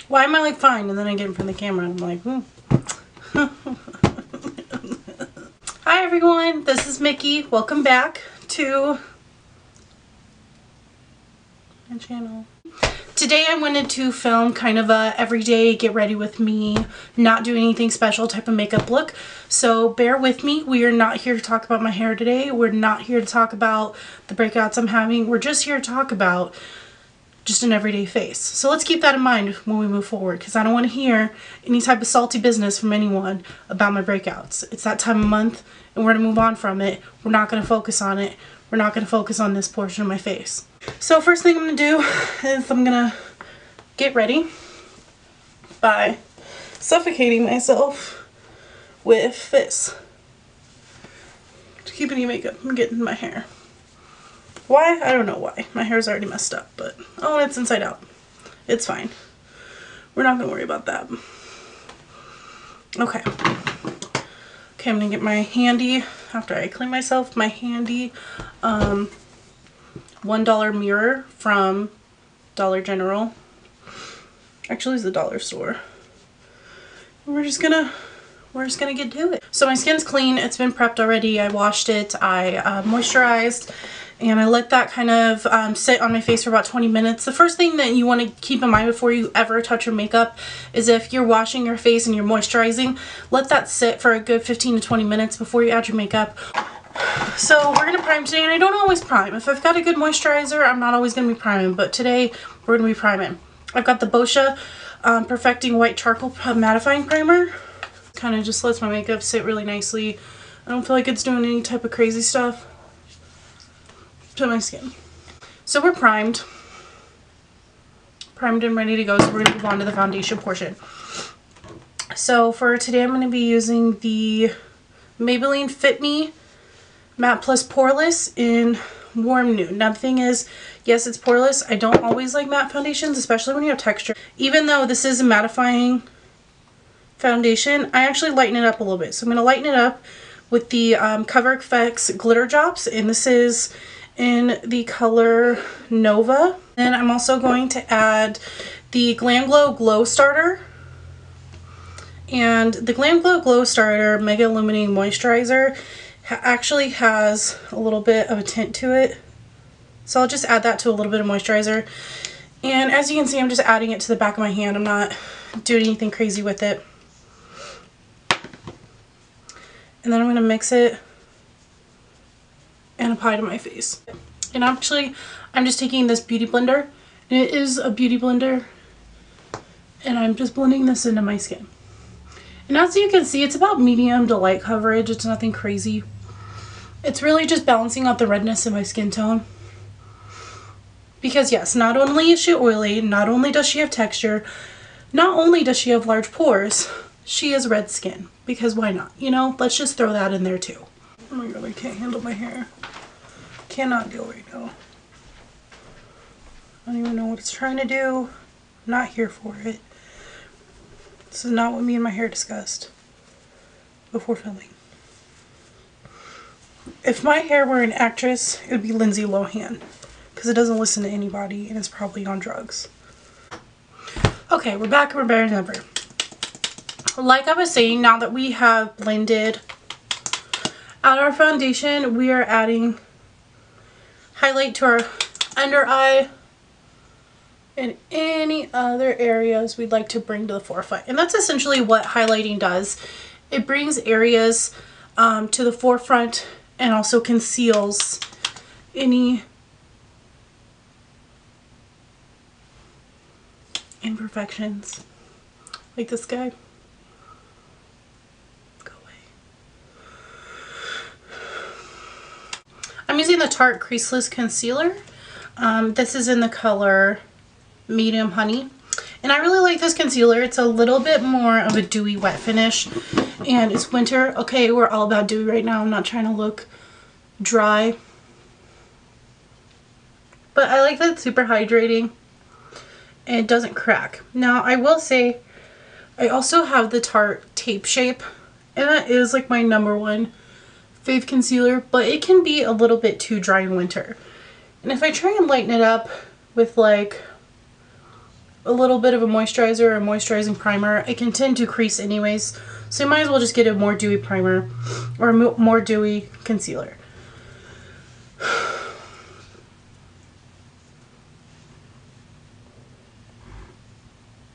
Why am I like fine? And then I get in front of the camera and I'm like, Hi everyone, this is Mickey. Welcome back to my channel. Today I wanted to film kind of a everyday get ready with me, not do anything special type of makeup look. So bear with me. We are not here to talk about my hair today. We're not here to talk about the breakouts I'm having. We're just here to talk about just an everyday face. So let's keep that in mind when we move forward, because I don't want to hear any type of salty business from anyone about my breakouts. It's that time of month and we're going to move on from it. We're not going to focus on it. We're not going to focus on this portion of my face. So first thing I'm going to do is I'm going to get ready by suffocating myself with this to keep any makeup from getting in my hair. Why? I don't know why. My hair's already messed up, but oh, and it's inside out. It's fine. We're not going to worry about that. Okay. Okay, I'm going to get my handy, after I clean myself, my handy $1 mirror from Dollar General. Actually, it's the dollar store. We're just gonna get to it. So my skin's clean. It's been prepped already. I washed it. I moisturized. And I let that kind of sit on my face for about 20 minutes. The first thing that you want to keep in mind before you ever touch your makeup is if you're washing your face and you're moisturizing, let that sit for a good 15 to 20 minutes before you add your makeup. So we're going to prime today, and I don't always prime. If I've got a good moisturizer, I'm not always going to be priming, but today we're going to be priming. I've got the Boscia Perfecting White Charcoal Mattifying Primer. Kind of just lets my makeup sit really nicely. I don't feel like it's doing any type of crazy stuff to my skin. So we're primed and ready to go, so we're going to move on to the foundation portion. So for today I'm going to be using the Maybelline Fit Me Matte Plus Poreless in Warm Nude. Now the thing is, yes, it's poreless. I don't always like matte foundations, especially when you have texture. Even though this is a mattifying foundation, I actually lighten it up a little bit. So I'm going to lighten it up with the Cover FX Glitter Drops, and this is in the color Nova. And I'm also going to add the Glam Glow Glow Starter. And the Glam Glow Glow Starter Mega Illuminating Moisturizer actually has a little bit of a tint to it. So I'll just add that to a little bit of moisturizer. And as you can see, I'm just adding it to the back of my hand. I'm not doing anything crazy with it. And then I'm going to mix it and apply to my face. And actually, I'm just taking this beauty blender, and it is a beauty blender, and I'm just blending this into my skin. And as you can see, it's about medium to light coverage. It's nothing crazy. It's really just balancing out the redness in my skin tone. Because yes, not only is she oily, not only does she have texture, not only does she have large pores, she has red skin. Because why not? You know, let's just throw that in there too. Oh my god, I can't handle my hair. Cannot deal right now. I don't even know what it's trying to do. I'm not here for it. This is not what me and my hair discussed before filming. If my hair were an actress, it would be Lindsay Lohan, because it doesn't listen to anybody and is probably on drugs. Okay, we're back and we're better than ever. Like I was saying, now that we have blended out our foundation, we are adding highlight to our under eye and any other areas we'd like to bring to the forefront. And that's essentially what highlighting does. It brings areas to the forefront and also conceals any imperfections. Like this guy. Go away. I'm using the Tarte Creaseless Concealer. This is in the color Medium Honey. And I really like this concealer. It's a little bit more of a dewy wet finish. And it's winter. Okay, we're all about dewy right now. I'm not trying to look dry. But I like that it's super hydrating. And it doesn't crack. Now, I will say, I also have the Tarte Tape Shape. And that is like my #1 fave concealer. But it can be a little bit too dry in winter. And if I try and lighten it up with like a little bit of a moisturizer or a moisturizing primer, it can tend to crease anyways. So you might as well just get a more dewy primer or a more dewy concealer.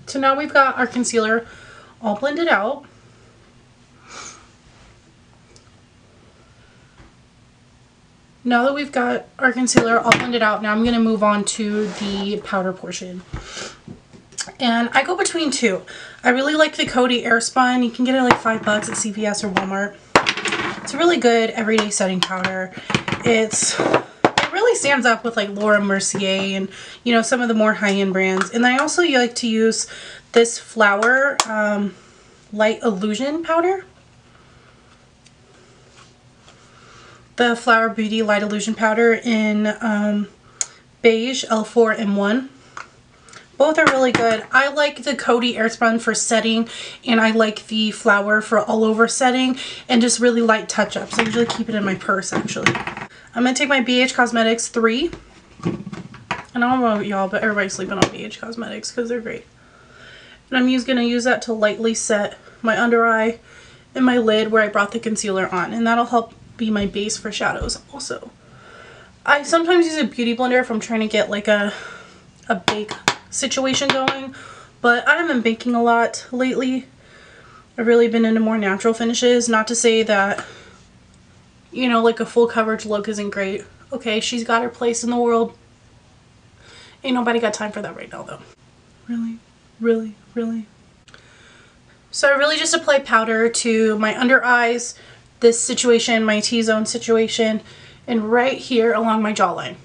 So now we've got our concealer all blended out. Now that we've got our concealer all blended out, now I'm going to move on to the powder portion. And I go between two. I really like the Coty Airspun. You can get it like $5 at CVS or Walmart. It's a really good everyday setting powder. It really stands up with like Laura Mercier and, you know, some of the more high-end brands. And I also like to use this Flower Light Illusion powder. The Flower Beauty Light Illusion powder in beige L4 M1. Both are really good. I like the Coty Airspun for setting, and I like the Flower for all over setting and just really light touch-ups. I usually keep it in my purse actually. I'm going to take my BH Cosmetics 3. And I don't know about y'all, but everybody's sleeping on BH Cosmetics because they're great. And I'm going to use that to lightly set my under eye and my lid where I brought the concealer on. And that'll help be my base for shadows also. I sometimes use a beauty blender if I'm trying to get like a bake situation going, but I haven't been baking a lot lately. I've really been into more natural finishes. Not to say that, you know, like a full coverage look isn't great. Okay, she's got her place in the world. Ain't nobody got time for that right now though. Really? Really? Really? So I really just apply powder to my under eyes, this situation, my T-zone situation, and right here along my jawline.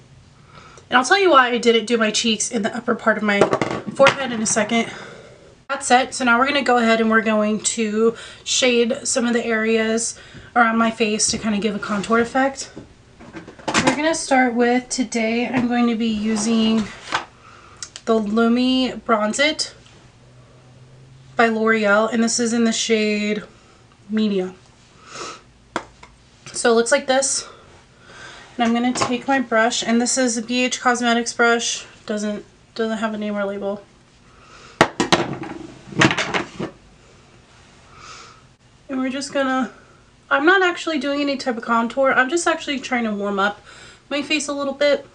And I'll tell you why I didn't do my cheeks in the upper part of my forehead in a second. That's it. So now we're going to go ahead and we're going to shade some of the areas around my face to kind of give a contour effect. We're going to start with, today I'm going to be using the Lumi Bronze It by L'Oreal, and this is in the shade Medium. So it looks like this. And I'm going to take my brush, and this is a BH Cosmetics brush. Doesn't have a name or label. And we're just gonna, I'm not actually doing any type of contour. I'm just actually trying to warm up my face a little bit.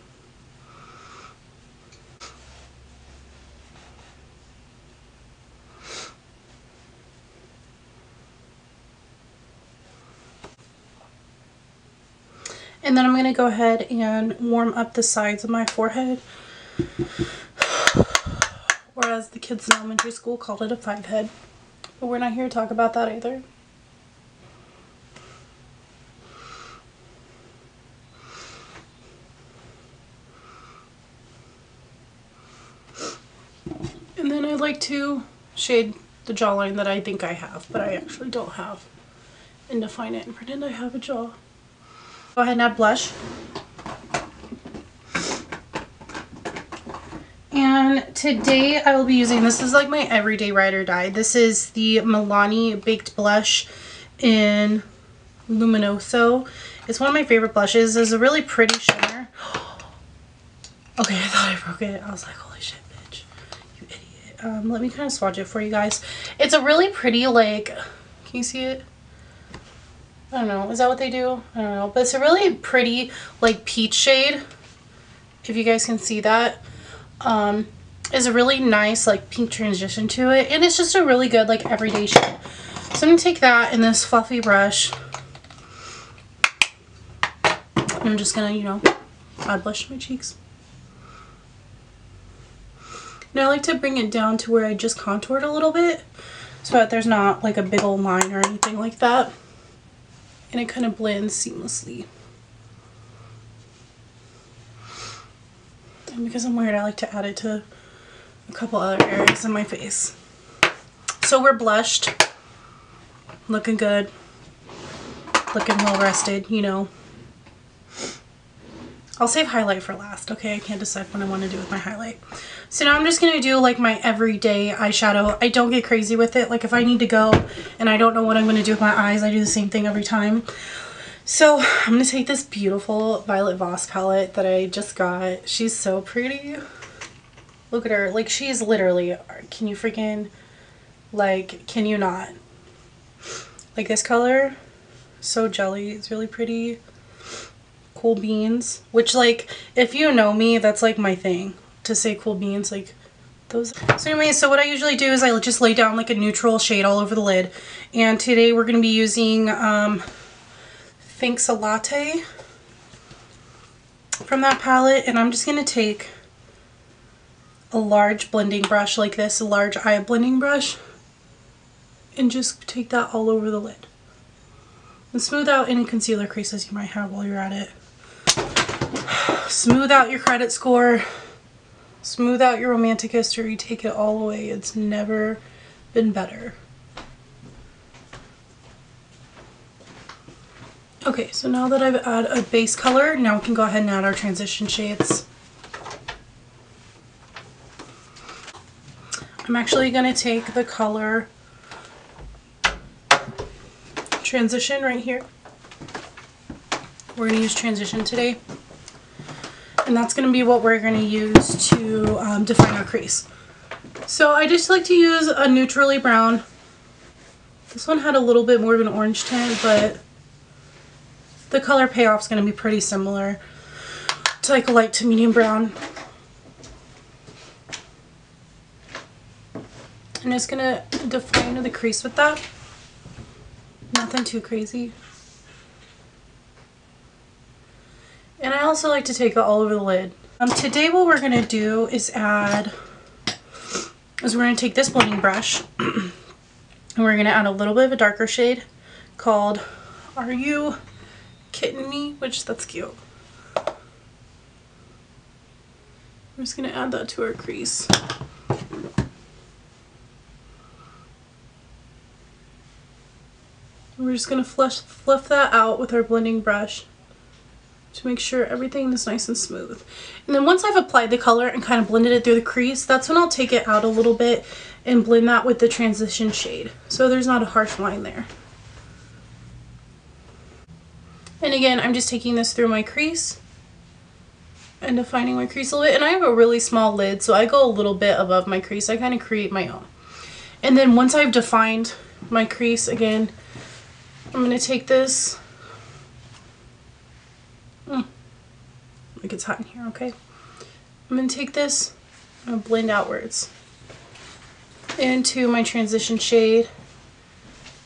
And then I'm going to go ahead and warm up the sides of my forehead. Or as the kids in elementary school called it, a 5-head. But we're not here to talk about that either. And then I like to shade the jawline that I think I have, but I actually don't have. And define it and pretend I have a jaw. Go ahead and add blush. And today I will be using, this is like my everyday ride or die. This is the Milani Baked Blush in Luminoso. It's one of my favorite blushes. It's a really pretty shimmer. Okay, I thought I broke it. I was like, holy shit, bitch. You idiot. Let me kind of swatch it for you guys. It's a really pretty, like, can you see it? I don't know. Is that what they do? I don't know. But it's a really pretty, like, peach shade. If you guys can see that. Is a really nice, like, pink transition to it. And it's just a really good, like, everyday shade. So I'm going to take that in this fluffy brush. And I'm just going to, you know, add blush to my cheeks. Now I like to bring it down to where I just contoured a little bit. So that there's not, like, a big old line or anything like that. And it kind of blends seamlessly. And because I'm weird, I like to add it to a couple other areas in my face. So we're blushed. Looking good. Looking well rested, you know. I'll save highlight for last, okay? I can't decide what I want to do with my highlight. So now I'm just going to do like my everyday eyeshadow. I don't get crazy with it. Like if I need to go and I don't know what I'm going to do with my eyes, I do the same thing every time. So I'm going to take this beautiful Violet Voss palette that I just got. She's so pretty. Look at her. Like, she is literally, can you freaking, like, can you not? Like, this color, so jelly. It's really pretty. Cool beans, which, like, if you know me, that's like my thing, to say cool beans, like those. So anyway, so what I usually do is I just lay down like a neutral shade all over the lid. And today we're going to be using Thanks a Latte from that palette. And I'm just going to take a large blending brush like this, a large eye blending brush, and just take that all over the lid. And smooth out any concealer creases you might have while you're at it. Smooth out your credit score. Smooth out your romantic history. Take it all away. It's never been better. Okay, so now that I've added a base color, now we can go ahead and add our transition shades. I'm actually going to take the color Transition right here. We're going to use Transition today. And that's going to be what we're going to use to define our crease. So I just like to use a neutrally brown. This one had a little bit more of an orange tint, but the color payoff is going to be pretty similar to like a light to medium brown. I'm just going to define the crease with that. Nothing too crazy. And I also like to take it all over the lid. Today what we're going to do is we're going to take this blending brush and we're going to add a little bit of a darker shade called Are You Kidding Me? Which, that's cute. I'm just going to add that to our crease. We're just going to fluff that out with our blending brush to make sure everything is nice and smooth. And then once I've applied the color and kind of blended it through the crease, that's when I'll take it out a little bit and blend that with the transition shade, so there's not a harsh line there. And again, I'm just taking this through my crease and defining my crease a little bit. And I have a really small lid, so I go a little bit above my crease. I kind of create my own. And then once I've defined my crease, again, I'm going to take this. Like, it's hot in here, okay? I'm going to take this and blend outwards into my transition shade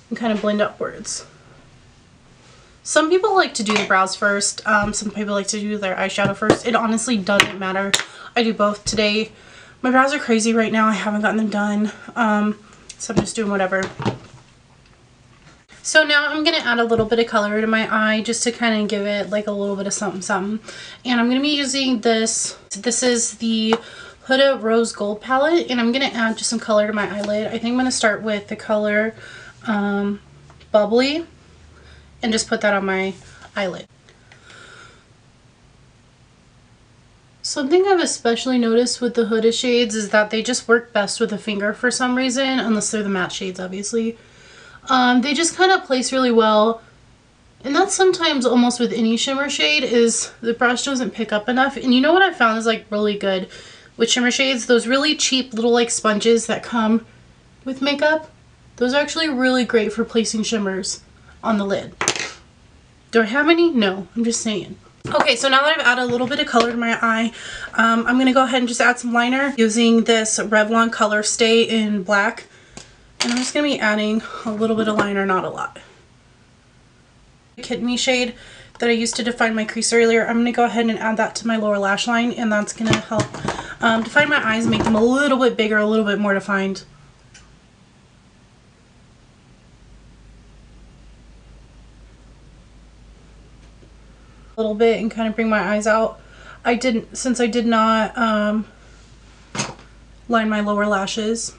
and kind of blend upwards. Some people like to do the brows first. Some people like to do their eyeshadow first. It honestly doesn't matter. I do both today. My brows are crazy right now. I haven't gotten them done. So I'm just doing whatever. So now I'm going to add a little bit of color to my eye just to kind of give it like a little bit of something something. And I'm going to be using this. This is the Huda Rose Gold palette, and I'm going to add just some color to my eyelid. I think I'm going to start with the color Bubbly and just put that on my eyelid. Something I've especially noticed with the Huda shades is that they just work best with a finger for some reason, unless they're the matte shades, obviously. They just kind of place really well, and that's sometimes almost with any shimmer shade, is the brush doesn't pick up enough. And you know what I found is like really good with shimmer shades? Those really cheap little like sponges that come with makeup. Those are actually really great for placing shimmers on the lid. Do I have any? No, I'm just saying. Okay, so now that I've added a little bit of color to my eye, I'm going to go ahead and just add some liner using this Revlon Color Stay in black. And I'm just going to be adding a little bit of liner, not a lot. Kidding Me shade that I used to define my crease earlier, I'm going to go ahead and add that to my lower lash line, and that's going to help define my eyes, make them a little bit bigger, a little bit more defined. A little bit and kind of bring my eyes out. Since I did not line my lower lashes.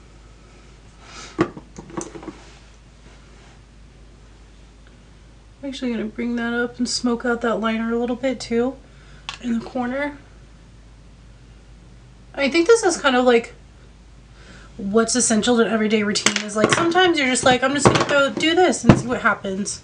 I'm actually going to bring that up and smoke out that liner a little bit too in the corner. I think this is kind of like what's essential to everyday routine, is like sometimes you're just like, I'm just going to go do this and see what happens.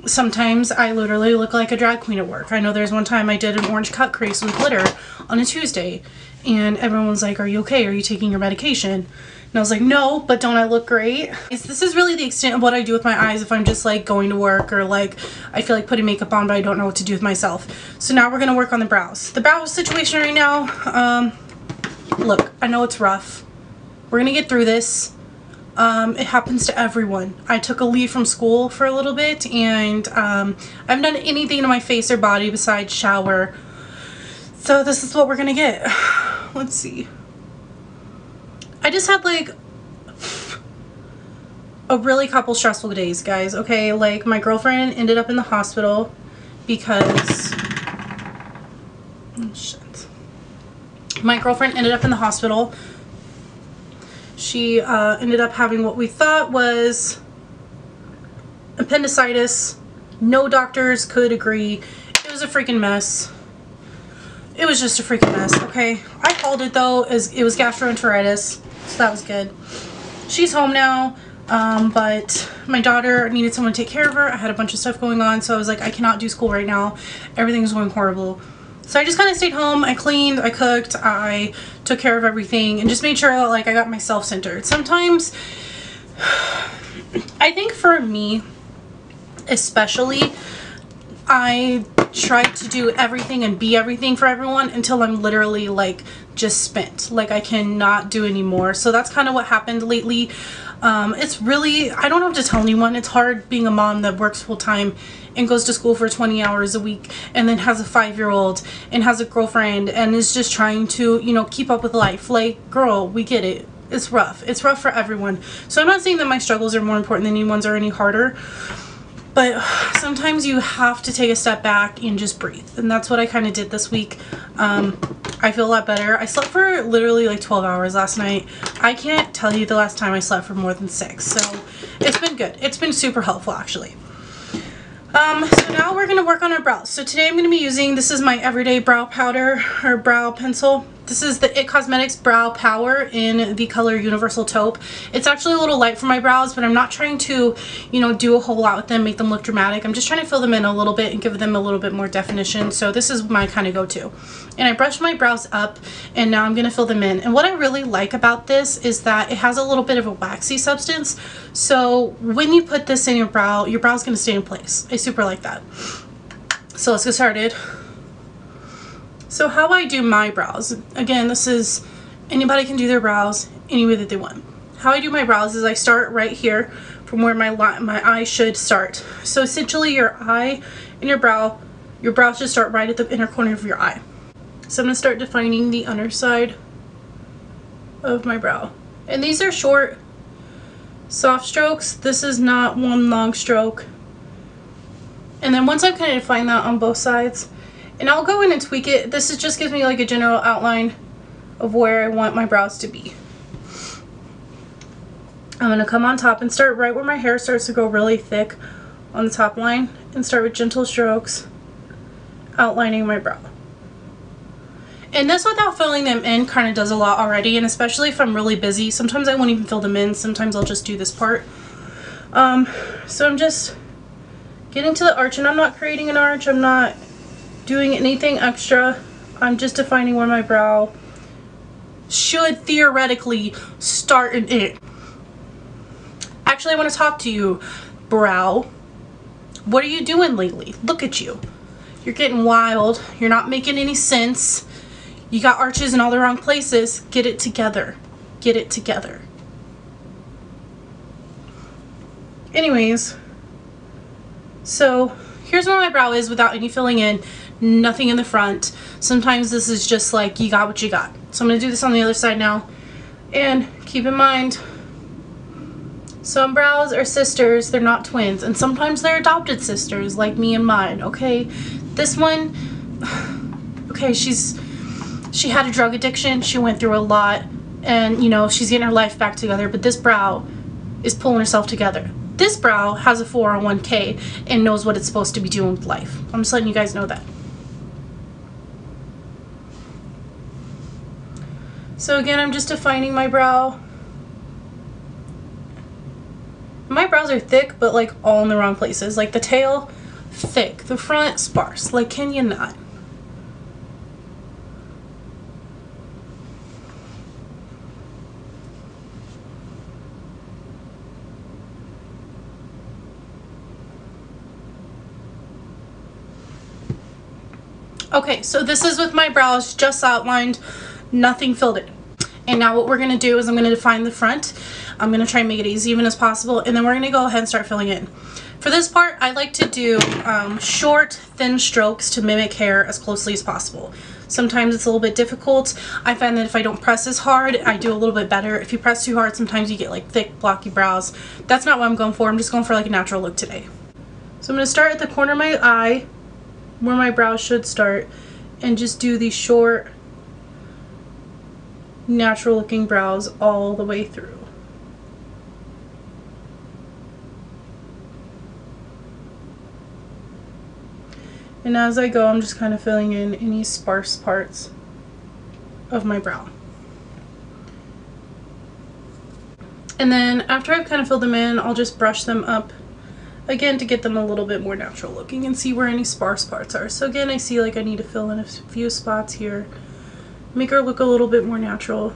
Sometimes I literally look like a drag queen at work. I know there's one time I did an orange cut crease with glitter on a Tuesday, and everyone was like, are you okay? Are you taking your medication? And I was like, no, but don't I look great? This is really the extent of what I do with my eyes if I'm just like going to work, or like I feel like putting makeup on but I don't know what to do with myself. So now we're gonna work on the brows. The brow situation right now, look, I know it's rough. We're gonna get through this. It happens to everyone. I took a leave from school for a little bit, and I haven't done anything to my face or body besides shower. So this is what we're gonna get. Let's see. I just had like a really couple stressful days, guys. Okay, like my girlfriend ended up in the hospital because oh shit. My girlfriend ended up in the hospital. She ended up having what we thought was appendicitis. No doctors could agree. It was a freaking mess. It was just a freaking mess, okay? I called it though, as it was gastroenteritis, so that was good. She's home now, but my daughter needed someone to take care of her. I had a bunch of stuff going on, so I was like, I cannot do school right now. Everything's going horrible. So I just kind of stayed home. I cleaned, I cooked, I took care of everything, and just made sure that like I got myself centered. Sometimes, I think for me, especially, I try to do everything and be everything for everyone until I'm literally like just spent. Like I cannot do anymore. So that's kind of what happened lately. It's really, I don't have to tell anyone, it's hard being a mom that works full time and goes to school for 20 hours a week and then has a 5-year-old and has a girlfriend and is just trying to, you know, keep up with life. Like, girl, we get it. It's rough. It's rough for everyone. So I'm not saying that my struggles are more important than anyone's or any harder, but sometimes you have to take a step back and just breathe. And that's what I kind of did this week. I feel a lot better. I slept for literally like 12 hours last night. I can't tell you the last time I slept for more than 6. So it's been good. It's been super helpful actually. So now we're going to work on our brows. So today I'm going to be using, this is my everyday brow powder or brow pencil. This is the IT Cosmetics Brow Power in the color Universal Taupe. It's actually a little light for my brows, but I'm not trying to, you know, do a whole lot with them, make them look dramatic. I'm just trying to fill them in a little bit and give them a little bit more definition. So this is my kind of go-to. And I brushed my brows up, and now I'm going to fill them in. And what I really like about this is that it has a little bit of a waxy substance. So when you put this in your brow's going to stay in place. I super like that. So let's get started. So how I do my brows, again, this is, anybody can do their brows any way that they want. How I do my brows is I start right here from where my eye should start. So essentially your eye and your brow should start right at the inner corner of your eye. So I'm going to start defining the underside of my brow. And these are short, soft strokes. This is not one long stroke. And then once I've kind of defined that on both sides, and I'll go in and tweak it. This is just gives me like a general outline of where I want my brows to be. I'm going to come on top and start right where my hair starts to go really thick on the top line and start with gentle strokes outlining my brow. And this without filling them in kind of does a lot already, and especially if I'm really busy. Sometimes I won't even fill them in. Sometimes I'll just do this part. So I'm just getting to the arch, and I'm not creating an arch. I'm not doing anything extra. I'm just defining where my brow should theoretically start and end. Actually, I want to talk to you, brow. What are you doing lately? Look at you. You're getting wild. You're not making any sense. You got arches in all the wrong places. Get it together. Get it together. Anyways, so here's where my brow is without any filling in. Nothing in the front. Sometimes this is just like you got what you got. So I'm going to do this on the other side now. And keep in mind, some brows are sisters, they're not twins. And sometimes they're adopted sisters like me and mine, okay? This one, okay, she had a drug addiction. She went through a lot. And, you know, she's getting her life back together. But this brow is pulling herself together. This brow has a 401k and knows what it's supposed to be doing with life. I'm just letting you guys know that. So again, I'm just defining my brow. My brows are thick, but like all in the wrong places. Like the tail, thick. The front, sparse. Like, can you not? Okay, so this is with my brows just outlined, nothing filled in. And now what we're going to do is I'm going to define the front. I'm going to try and make it as even as possible, and then we're going to go ahead and start filling in. For this part, I like to do short, thin strokes to mimic hair as closely as possible. Sometimes it's a little bit difficult. I find that if I don't press as hard, I do a little bit better. If you press too hard, sometimes you get like thick, blocky brows. That's not what I'm going for. I'm just going for like a natural look today. So I'm going to start at the corner of my eye, where my brows should start, and just do these short, natural looking brows all the way through. And as I go, I'm just kind of filling in any sparse parts of my brow. And then after I've kind of filled them in, I'll just brush them up again to get them a little bit more natural looking and see where any sparse parts are. So again, I see like I need to fill in a few spots here, make her look a little bit more natural.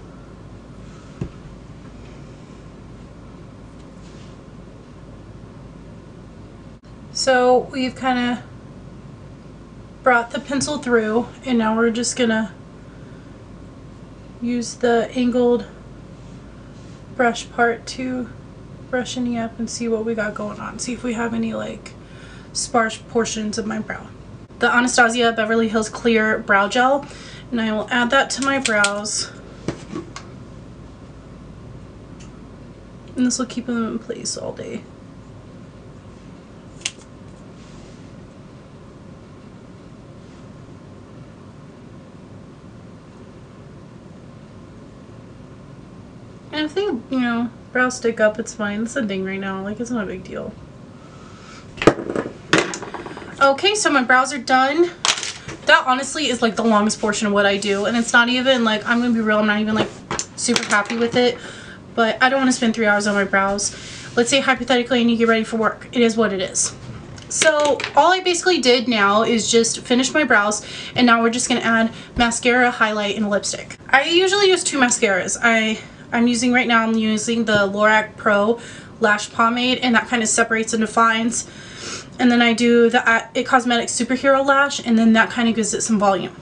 So we've kind of brought the pencil through, and now we're just gonna use the angled brush part to brush any up and see what we got going on. See if we have any like sparse portions of my brow. The Anastasia Beverly Hills Clear Brow Gel, and I will add that to my brows. And this will keep them in place all day. And if they, you know, brows stick up, it's fine. It's a ding right now. Like, it's not a big deal. Okay, so my brows are done. That honestly is like the longest portion of what I do. And it's not even like, I'm going to be real, I'm not even like super happy with it. But I don't want to spend 3 hours on my brows. Let's say hypothetically I need to get ready for work. It is what it is. So all I basically did now is just finish my brows, and now we're just going to add mascara, highlight, and lipstick. I usually use 2 mascaras. I'm using right now, I'm using the Lorac Pro Lash Pomade, and that kind of separates and defines. And then I do the It Cosmetics Superhero Lash, and then that kind of gives it some volume.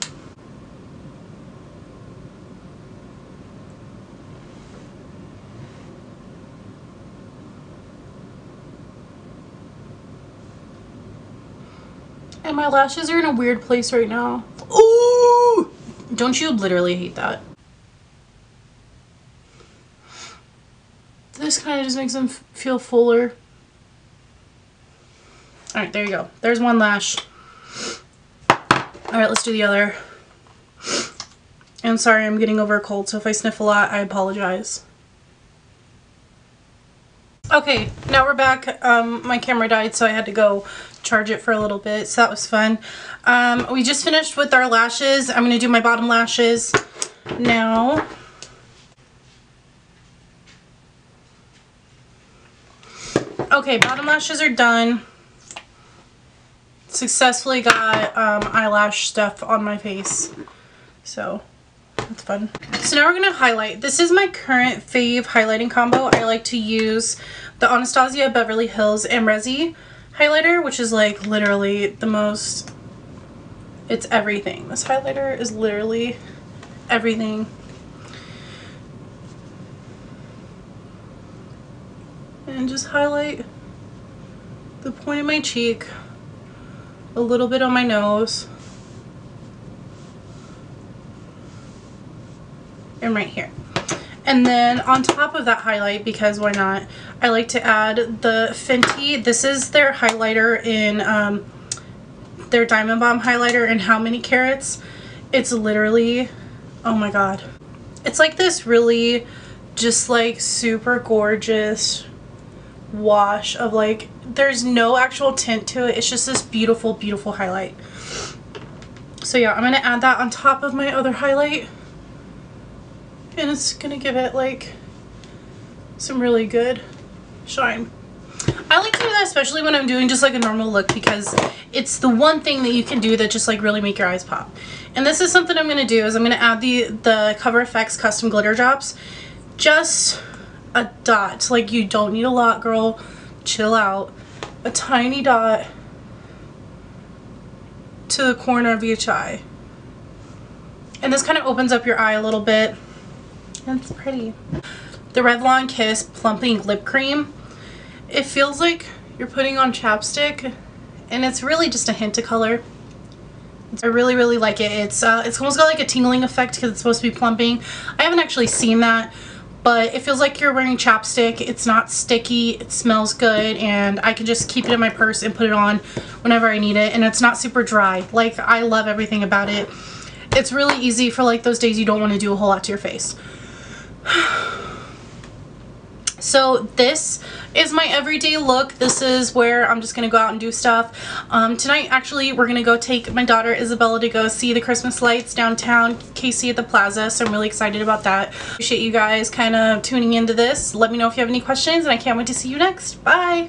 And my lashes are in a weird place right now. Ooh! Don't you literally hate that? This kind of just makes them feel fuller. Alright, there you go. There's one lash. Alright, let's do the other. And sorry, I'm getting over a cold, so if I sniff a lot, I apologize. Okay, now we're back. My camera died, so I had to go charge it for a little bit, so that was fun. We just finished with our lashes. I'm going to do my bottom lashes now. Okay, bottom lashes are done. Successfully got eyelash stuff on my face, so that's fun. So now we're going to highlight. This is my current fave highlighting combo. I like to use the Anastasia Beverly Hills Amrezi highlighter, which is like literally the most, it's everything. This highlighter is literally everything. And just highlight the point of my cheek, a little bit on my nose, and right here. And then on top of that highlight, because why not, I like to add the Fenty. This is their highlighter in their Diamond Bomb highlighter in How Many Carats. It's literally, oh my god. It's like this really just like super gorgeous wash of like, there's no actual tint to it. It's just this beautiful, beautiful highlight. So yeah, I'm going to add that on top of my other highlight. And it's going to give it like some really good shine. I like to do that especially when I'm doing just like a normal look, because it's the one thing that you can do that just like really make your eyes pop. And this is something I'm going to do, is I'm going to add the Cover FX custom glitter drops. Just a dot. Like, you don't need a lot, girl. Chill out. A tiny dot to the corner of each eye. And this kind of opens up your eye a little bit. And it's pretty. The Revlon Kiss Plumping Lip Cream. It feels like you're putting on chapstick, and it's really just a hint of color. I really, really like it. It's almost got like a tingling effect because it's supposed to be plumping. I haven't actually seen that, but it feels like you're wearing chapstick. It's not sticky, it smells good, and I can just keep it in my purse and put it on whenever I need it, and it's not super dry. Like, I love everything about it. It's really easy for like those days you don't want to do a whole lot to your face. So this is my everyday look. This is where I'm just gonna go out and do stuff. Tonight, actually, we're gonna go take my daughter Isabella to go see the Christmas lights downtown KC at the Plaza, so I'm really excited about that. Appreciate you guys kind of tuning into this. Let me know if you have any questions, and I can't wait to see you next. Bye!